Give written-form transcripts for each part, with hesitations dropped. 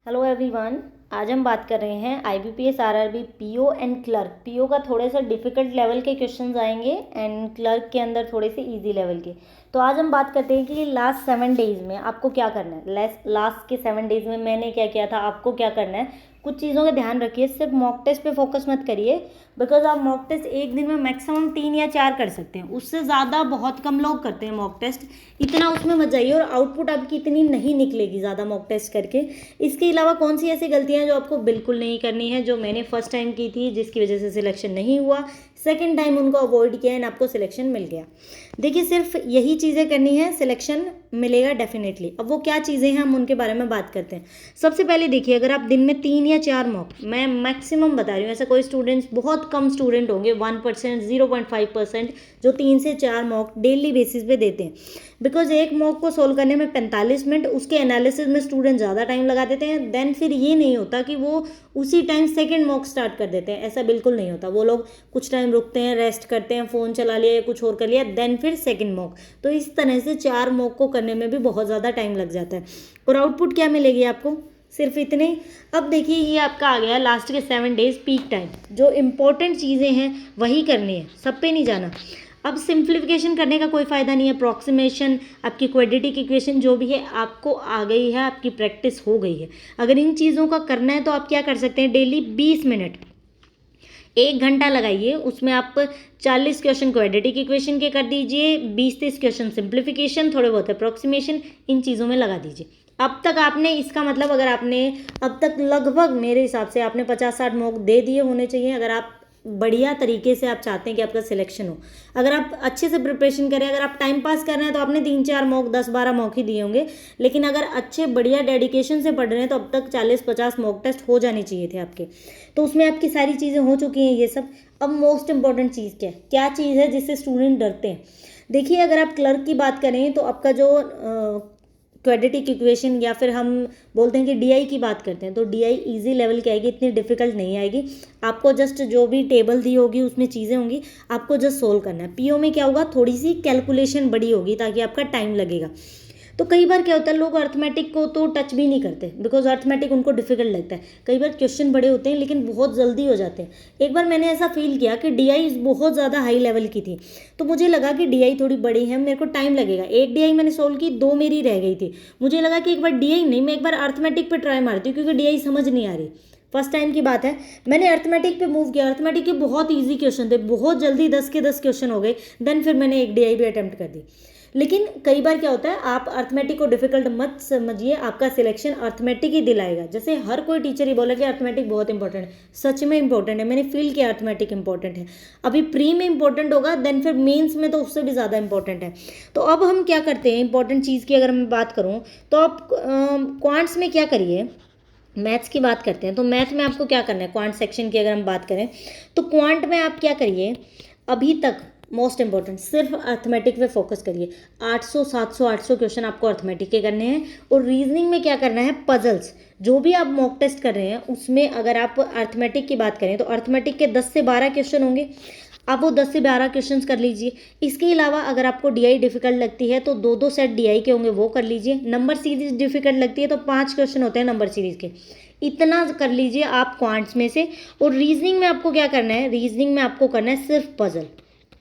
Hello everyone. आज हम बात कर रहे हैं IBPS RRB PO and clerk. PO का थोड़े से डिफिकल्ट लेवल के क्वेश्चंस आएंगे एंड क्लर्क के अंदर थोड़े से इजी लेवल के। तो आज हम बात करते हैं कि लास्ट 7 डेज में आपको क्या करना है। लास्ट के 7 डेज में मैंने क्या किया था, आपको क्या करना है। कुछ चीज़ों का ध्यान रखिए, सिर्फ मॉक टेस्ट पे फोकस मत करिए, बिकॉज आप मॉक टेस्ट एक दिन में मैक्सिमम 3 या 4 कर सकते हैं, उससे ज़्यादा बहुत कम लोग करते हैं मॉक टेस्ट। इतना उसमें मत जाइए और आउटपुट आपकी इतनी नहीं निकलेगी ज़्यादा मॉक टेस्ट करके। इसके अलावा कौन सी ऐसी गलतियां हैं जो आपको बिल्कुल नहीं करनी है, जो मैंने फर्स्ट टाइम की थी जिसकी वजह से सिलेक्शन नहीं हुआ, सेकंड टाइम उनको अवॉइड किया एंड आपको सिलेक्शन मिल गया। देखिए, सिर्फ यही चीज़ें करनी है, सिलेक्शन मिलेगा डेफिनेटली। अब वो क्या चीज़ें हैं हम उनके बारे में बात करते हैं। सबसे पहले देखिए, अगर आप दिन में 3 या 4 मॉक, मैं मैक्सिमम बता रही हूँ, ऐसा कोई स्टूडेंट्स, बहुत कम स्टूडेंट होंगे, 1%, 0.5% जो 3 से 4 मॉक डेली बेसिस पे देते हैं। बिकॉज एक मॉक को सोल्व करने में 45 मिनट, उसके एनालिसिस में स्टूडेंट ज़्यादा टाइम लगा देते हैं। देन फिर ये नहीं होता कि वो उसी टाइम सेकंड मॉक स्टार्ट कर देते हैं, ऐसा बिल्कुल नहीं होता। वो लोग कुछ टाइम रुकते हैं, रेस्ट करते हैं, फ़ोन चला लिया या कुछ और कर लिया, देन फिर सेकंड मॉक। तो इस तरह से 4 मॉक को करने में भी बहुत ज़्यादा टाइम लग जाता है। और आउटपुट क्या मिलेगी आपको, सिर्फ इतने। अब देखिए, ये आपका आ गया लास्ट के 7 डेज पीक टाइम। जो इंपॉर्टेंट चीज़ें हैं वही करनी है, सब पे नहीं जाना। अब सिंप्लीफिकेशन करने का कोई फ़ायदा नहीं है। अप्रॉक्सीमेशन, आपकी क्वाड्रेटिक इक्वेशन जो भी है आपको आ गई है, आपकी प्रैक्टिस हो गई है। अगर इन चीज़ों का करना है तो आप क्या कर सकते हैं, डेली 20 मिनट, 1 घंटा लगाइए, उसमें आप 40 क्वेश्चन क्वाड्रेटिक इक्वेशन के कर दीजिए, 20-30 क्वेश्चन सिंप्लीफिकेशन, थोड़े बहुत अप्रॉक्सीमेशन, इन चीज़ों में लगा दीजिए। अब तक आपने, इसका मतलब अगर आपने अब तक लगभग मेरे हिसाब से आपने 50-60 मॉक दे दिए होने चाहिए, अगर आप बढ़िया तरीके से आप चाहते हैं कि आपका सिलेक्शन हो। अगर आप अच्छे से प्रिपरेशन करें, अगर आप टाइम पास कर रहे हैं तो आपने 3-4 मॉक, 10-12 मॉक ही दिए होंगे। लेकिन अगर अच्छे बढ़िया डेडिकेशन से पढ़ रहे हैं तो अब तक 40-50 मॉक टेस्ट हो जाने चाहिए थे आपके। तो उसमें आपकी सारी चीज़ें हो चुकी हैं ये सब। अब मोस्ट इंपॉर्टेंट चीज़ क्या चीज़ है जिससे स्टूडेंट डरते हैं। देखिए, अगर आप क्लर्क की बात करें तो आपका जो क्वाड्रेटिक इक्वेशन, या फिर हम बोलते हैं कि डीआई की बात करते हैं, तो डीआई इजी लेवल की आएगी, इतनी डिफिकल्ट नहीं आएगी। आपको जस्ट जो भी टेबल दी होगी उसमें चीज़ें होंगी, आपको जस्ट सोल्व करना है। पीओ में क्या होगा, थोड़ी सी कैलकुलेशन बड़ी होगी ताकि आपका टाइम लगेगा। तो कई बार क्या होता है, लोग अर्थमेटिक को तो टच भी नहीं करते, बिकॉज अर्थमेटिक उनको डिफिकल्ट लगता है। कई बार क्वेश्चन बड़े होते हैं लेकिन बहुत जल्दी हो जाते हैं। एक बार मैंने ऐसा फील किया कि डीआई बहुत ज़्यादा हाई लेवल की थी, तो मुझे लगा कि डीआई थोड़ी बड़ी है, मेरे को टाइम लगेगा। एक डीआई मैंने सोल्व की, 2 मेरी रह गई थी। मुझे लगा कि एक बार डीआई नहीं, मैं एक बार अर्थमेटिक पे ट्राई मारती हूँ, क्योंकि डीआई समझ नहीं आ रही। फर्स्ट टाइम की बात है, मैंने अर्थमेटिक पे मूव किया। अर्थमेटिक के बहुत ईजी क्वेश्चन थे, बहुत जल्दी 10 के 10 क्वेश्चन हो गए। देन फिर मैंने एक डीआई भी अटेम्प्ट कर दी। लेकिन कई बार क्या होता है, आप अर्थमेटिक को डिफिकल्ट मत समझिए, आपका सिलेक्शन अर्थमेटिक ही दिलाएगा। जैसे हर कोई टीचर ही बोला कि अर्थमेटिक बहुत इंपॉर्टेंट है, सच में इंपॉर्टेंट है। मैंने फील किया अर्थमेटिक इंपॉर्टेंट है। अभी प्री में इंपॉर्टेंट होगा, देन फिर मेंस में तो उससे भी ज़्यादा इंपॉर्टेंट है। तो अब हम क्या करते हैं, इंपॉर्टेंट चीज़ की अगर मैं बात करूँ तो आप क्वांट्स में क्या करिए, मैथ्स की बात करते हैं। तो मैथ में आपको क्या करना है, क्वांट सेक्शन की अगर हम बात करें तो क्वांट में आप क्या करिए, अभी तक मोस्ट इंपॉर्टेंट सिर्फ अर्थमेटिक पे फोकस करिए। 800, 700, 800 क्वेश्चन आपको अर्थमेटिक के करने हैं। और रीजनिंग में क्या करना है, पजल्स, जो भी आप मॉक टेस्ट कर रहे हैं उसमें अगर आप अर्थमेटिक की बात करें तो अर्थमेटिक के 10 से 12 क्वेश्चन होंगे, आप वो 10 से 12 क्वेश्चंस कर लीजिए। इसके अलावा अगर आपको डीआई डिफिकल्ट लगती है तो 2-2 सेट डीआई के होंगे, वो कर लीजिए। नंबर सीरीज डिफिकल्ट लगती है तो 5 क्वेश्चन होते हैं नंबर सीरीज के, इतना कर लीजिए आप क्वांट्स में से। और रीजनिंग में आपको क्या करना है, रीजनिंग में आपको करना है सिर्फ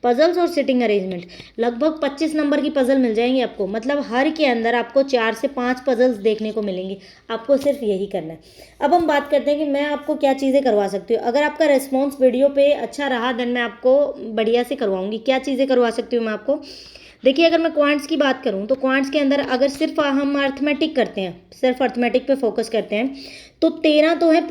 पजल्स और सिटिंग अरेंजमेंट। लगभग 25 नंबर की पजल मिल जाएंगी आपको, मतलब हर के अंदर आपको 4 से 5 पजल्स देखने को मिलेंगी। आपको सिर्फ यही करना है। अब हम बात करते हैं कि मैं आपको क्या चीज़ें करवा सकती हूँ। अगर आपका रिस्पॉन्स वीडियो पे अच्छा रहा देन मैं आपको बढ़िया से करवाऊंगी। क्या चीज़ें करवा सकती हूँ मैं आपको, देखिए, अगर मैं क्वांट्स की बात करूँ तो क्वांट्स के अंदर अगर सिर्फ हम अर्थमेटिक करते हैं, सिर्फ अर्थमेटिक पे फोकस करते हैं, तो 13 तो है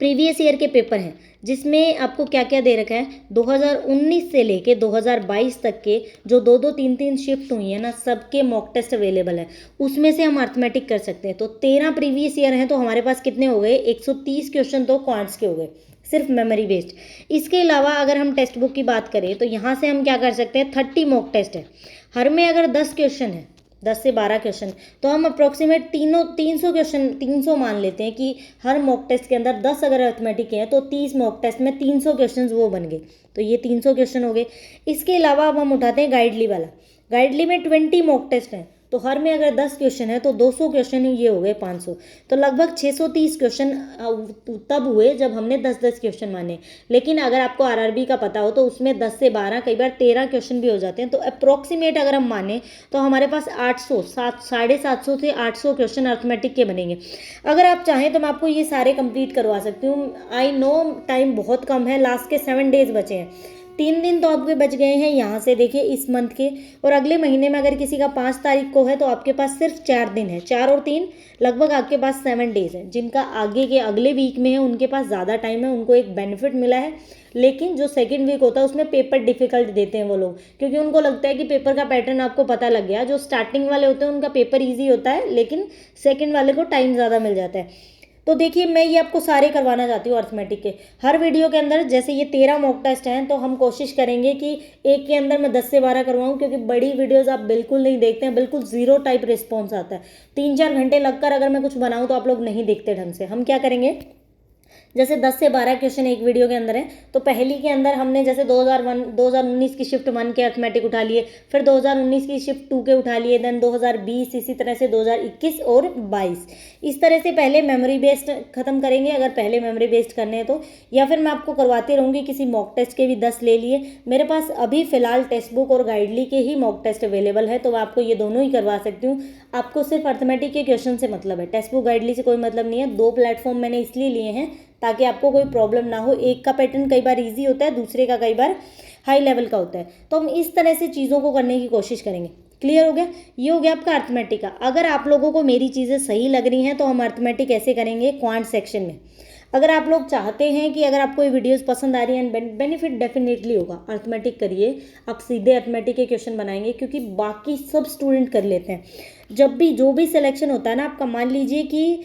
प्रीवियस ईयर के पेपर हैं, जिसमें आपको क्या क्या दे रखा है, 2019 से लेके 2022 तक के जो 2-2, 3-3 शिफ्ट हुई है ना, सबके मॉक टेस्ट अवेलेबल है। उसमें से हम अर्थमेटिक कर सकते हैं। तो 13 प्रीवियस ईयर हैं, तो हमारे पास कितने हो गए, 130 क्वेश्चन तो क्वांट्स के हो गए, सिर्फ मेमोरी बेस्ड। इसके अलावा अगर हम टेक्स्ट बुक की बात करें तो यहाँ से हम क्या कर सकते हैं, 30 मॉक टेस्ट है, हर में अगर 10 क्वेश्चन है, 10 से 12 क्वेश्चन, तो हम अप्रोक्सीमेट 300 क्वेश्चन, 300 मान लेते हैं कि हर मॉक टेस्ट के अंदर 10 अगर अर्थमेटिक के हैं तो 30 मॉक टेस्ट में 300 क्वेश्चन वो बन गए। तो ये 300 क्वेश्चन हो गए। इसके अलावा अब हम उठाते हैं गाइडली वाला। गाइडली में 20 मॉक टेस्ट हैं, तो हर में अगर 10 क्वेश्चन है तो 200 क्वेश्चन ही ये हो गए 500, तो लगभग 630 क्वेश्चन तब हुए जब हमने 10-10 क्वेश्चन माने। लेकिन अगर आपको आरआरबी का पता हो तो उसमें 10 से 12 कई बार 13 क्वेश्चन भी हो जाते हैं। तो अप्रोक्सीमेट अगर हम माने तो हमारे पास 750 से 800 क्वेश्चन अर्थमेटिक के बनेंगे। अगर आप चाहें तो मैं आपको ये सारे कंप्लीट करवा सकती हूँ। आई नो टाइम बहुत कम है, लास्ट के 7 डेज बचे हैं, 3 दिन तो आपके बच गए हैं यहाँ से देखिए इस मंथ के, और अगले महीने में अगर किसी का 5 तारीख को है तो आपके पास सिर्फ 4 दिन है, 4 और 3 लगभग आपके पास 7 डेज है। जिनका आगे के अगले वीक में है उनके पास ज़्यादा टाइम है, उनको एक बेनिफिट मिला है। लेकिन जो सेकंड वीक होता है उसमें पेपर डिफिकल्ट देते हैं वो लोग, क्योंकि उनको लगता है कि पेपर का पैटर्न आपको पता लग गया। जो स्टार्टिंग वाले होते हैं उनका पेपर ईजी होता है, लेकिन सेकेंड वाले को टाइम ज़्यादा मिल जाता है। तो देखिए मैं ये आपको सारे करवाना चाहती हूँ अर्थमेटिक के। हर वीडियो के अंदर जैसे ये 13 मॉक टेस्ट हैं, तो हम कोशिश करेंगे कि एक के अंदर मैं 10 से 12 करवाऊँ, क्योंकि बड़ी वीडियोस आप बिल्कुल नहीं देखते हैं, बिल्कुल जीरो टाइप रिस्पॉन्स आता है। 3-4 घंटे लगकर अगर मैं कुछ बनाऊँ तो आप लोग नहीं देखते ढंग से। हम क्या करेंगे, जैसे 10 से 12 क्वेश्चन एक वीडियो के अंदर है, तो पहली के अंदर हमने जैसे 2019 की शिफ्ट 1 के अर्थमेटिक उठा लिए, फिर 2019 की शिफ्ट 2 के उठा लिए, देन 2020, इसी तरह से 2021 और 22, इस तरह से पहले मेमोरी बेस्ड खत्म करेंगे अगर पहले मेमोरी बेस्ड करने हैं तो। या फिर मैं आपको करवाती रहूँगी, किसी मॉक टेस्ट के भी 10 ले लिए। मेरे पास अभी फ़िलहाल टेक्स्ट बुक और गाइडली के ही मॉक टेस्ट अवेलेबल है, तो मैं आपको ये दोनों ही करवा सकती हूँ। आपको सिर्फ अर्थमेटिक के क्वेश्चन से मतलब है, टेक्स्ट बुक गाइडली से कोई मतलब नहीं है। 2 प्लेटफॉर्म मैंने इसलिए लिए हैं ताकि आपको कोई प्रॉब्लम ना हो। एक का पैटर्न कई बार इजी होता है, दूसरे का कई बार हाई लेवल का होता है, तो हम इस तरह से चीज़ों को करने की कोशिश करेंगे। क्लियर हो गया? ये हो गया आपका अर्थमेटिक का। अगर आप लोगों को मेरी चीज़ें सही लग रही हैं तो हम अर्थमेटिक ऐसे करेंगे क्वांट सेक्शन में। अगर आप लोग चाहते हैं कि अगर आपको ये वीडियोस पसंद आ रही हैं, बेनिफिट डेफिनेटली होगा, अर्थमेटिक करिए। आप सीधे अर्थमेटिक के क्वेश्चन बनाएंगे, क्योंकि बाकी सब स्टूडेंट कर लेते हैं। जब भी जो भी सिलेक्शन होता है ना आपका, मान लीजिए कि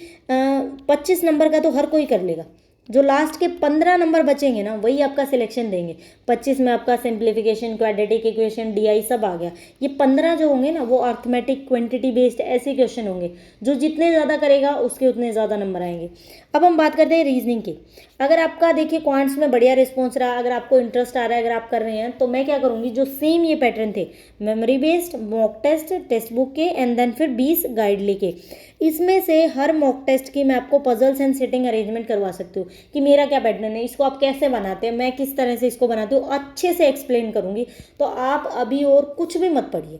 25 नंबर का तो हर कोई कर लेगा, जो लास्ट के 15 नंबर बचेंगे ना वही आपका सिलेक्शन देंगे। 25 में आपका सिंप्लीफिकेशन, क्वाड्रेटिक इक्वेशन, डीआई सब आ गया। ये 15 जो होंगे ना वो अर्थमेटिक क्वांटिटी बेस्ड ऐसे क्वेश्चन होंगे, जो जितने ज़्यादा करेगा उसके उतने ज़्यादा नंबर आएंगे। अब हम बात करते हैं रीजनिंग की। अगर आपका देखिए क्वांट्स में बढ़िया रिस्पॉन्स रहा, अगर आपको इंटरेस्ट आ रहा है, अगर आप कर रहे हैं, तो मैं क्या करूँगी, जो सेम ये पैटर्न थे, memory based, mock test, text book के, एंड देन फिर 20 गाइडली के, इसमें से हर मॉक टेस्ट की मैं आपको पजल्स एंड सिटिंग अरेंजमेंट करवा सकती हूँ कि मेरा क्या पैटर्न है, इसको आप कैसे बनाते हैं, मैं किस तरह से इसको बनाती हूँ, अच्छे से एक्सप्लेन करूँगी। तो आप अभी और कुछ भी मत पढ़िए,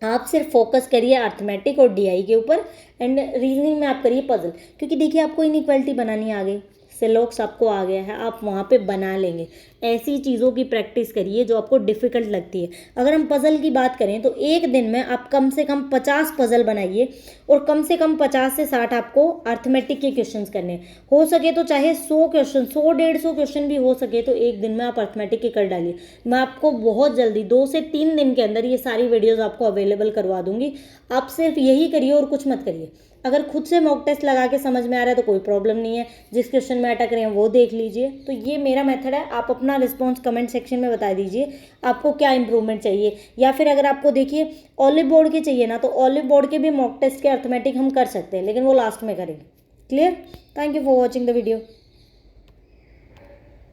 आप सिर्फ फोकस करिए अर्थमेटिक और डीआई के ऊपर, एंड रीजनिंग में आप करिए पजल। क्योंकि देखिए आपको इनइक्वालिटी बनानी आ गई, सिलॉक्स आपको आ गया है, आप वहाँ पे बना लेंगे। ऐसी चीज़ों की प्रैक्टिस करिए जो आपको डिफ़िकल्ट लगती है। अगर हम पज़ल की बात करें तो एक दिन में आप कम से कम 50 पज़ल बनाइए, और कम से कम 50 से 60 आपको अर्थमेटिक के क्वेश्चंस करने हैं। हो सके तो चाहे 100 क्वेश्चन, 100-150 क्वेश्चन भी हो सके तो एक दिन में आप अर्थमेटिक के कर डालिए। मैं आपको बहुत जल्दी 2 से 3 दिन के अंदर ये सारी वीडियोज़ आपको अवेलेबल करवा दूँगी। आप सिर्फ यही करिए और कुछ मत करिए। अगर खुद से मॉक टेस्ट लगा के समझ में आ रहा है तो कोई प्रॉब्लम नहीं है, जिस क्वेश्चन में अटक रहे हैं वो देख लीजिए। तो ये मेरा मेथड है। आप अपना रिस्पॉन्स कमेंट सेक्शन में बता दीजिए आपको क्या इंप्रूवमेंट चाहिए, या फिर अगर आपको देखिए ऑलिव बोर्ड के चाहिए ना, तो ऑलिव बोर्ड के भी मॉक टेस्ट के अर्थमेटिक हम कर सकते हैं, लेकिन वो लास्ट में करेंगे। Clear? Thank you for watching the video.